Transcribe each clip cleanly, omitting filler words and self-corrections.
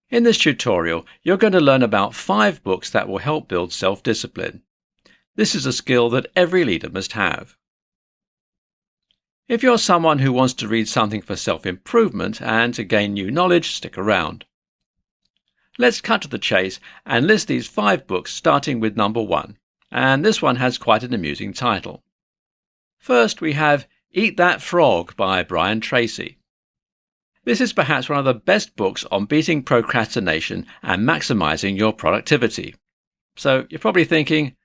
In this tutorial, you're going to learn about 5 books that will help build self-discipline. This is a skill that every leader must have. If you're someone who wants to read something for self-improvement and to gain new knowledge, stick around. Let's cut to the chase and list these 5 books starting with number 1, and this one has quite an amusing title. First we have Eat That Frog by Brian Tracy. This is perhaps one of the best books on beating procrastination and maximizing your productivity. So you're probably thinking,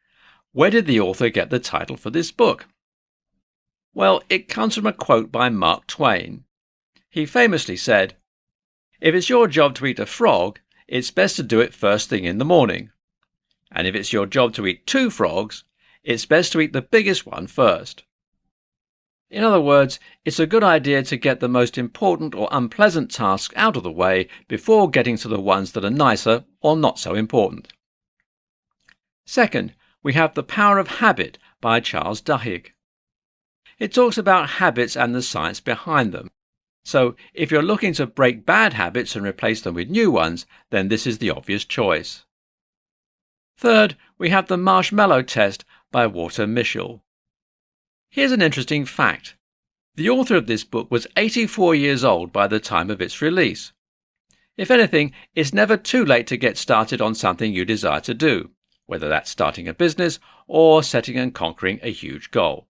where did the author get the title for this book? Well, it comes from a quote by Mark Twain. He famously said, "If it's your job to eat a frog, it's best to do it first thing in the morning. And if it's your job to eat 2 frogs, it's best to eat the biggest one first." In other words, it's a good idea to get the most important or unpleasant tasks out of the way before getting to the ones that are nicer or not so important. Second, we have The Power of Habit by Charles Duhigg. It talks about habits and the science behind them. So if you're looking to break bad habits and replace them with new ones, then this is the obvious choice. Third, we have The Marshmallow Test by Walter Mischel. Here's an interesting fact. The author of this book was 84 years old by the time of its release. If anything, it's never too late to get started on something you desire to do, whether that's starting a business or setting and conquering a huge goal.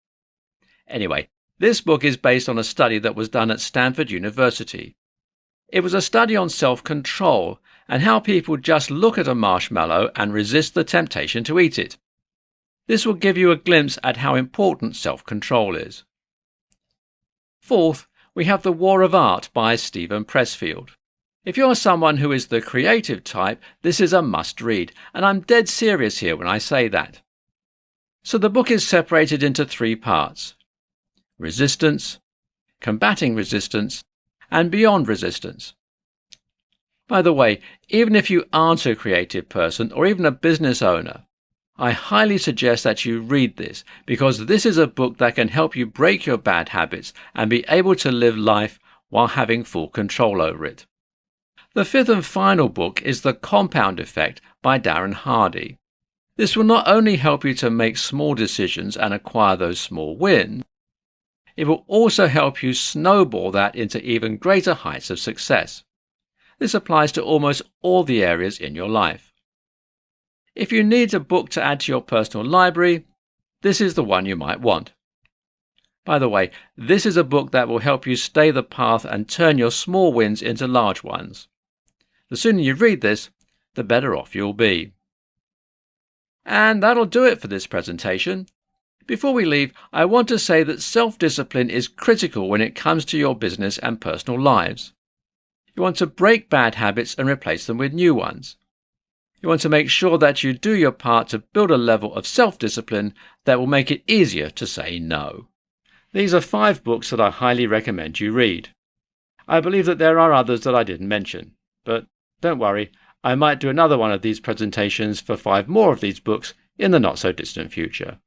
Anyway, this book is based on a study that was done at Stanford University. It was a study on self-control and how people just look at a marshmallow and resist the temptation to eat it. This will give you a glimpse at how important self-control is. Fourth, we have The War of Art by Steven Pressfield. If you're someone who is the creative type, this is a must-read, and I'm dead serious here when I say that. So the book is separated into 3 parts: resistance, combating resistance, and beyond resistance. By the way, even if you aren't a creative person or even a business owner, I highly suggest that you read this, because this is a book that can help you break your bad habits and be able to live life while having full control over it. The 5th and final book is The Compound Effect by Darren Hardy. This will not only help you to make small decisions and acquire those small wins, it will also help you snowball that into even greater heights of success. This applies to almost all the areas in your life. If you need a book to add to your personal library, this is the one you might want. By the way, this is a book that will help you stay the path and turn your small wins into large ones. The sooner you read this, the better off you'll be. And that'll do it for this presentation. Before we leave, I want to say that self-discipline is critical when it comes to your business and personal lives. You want to break bad habits and replace them with new ones. You want to make sure that you do your part to build a level of self-discipline that will make it easier to say no. These are 5 books that I highly recommend you read. I believe that there are others that I didn't mention, but don't worry, I might do another one of these presentations for 5 more of these books in the not-so-distant future.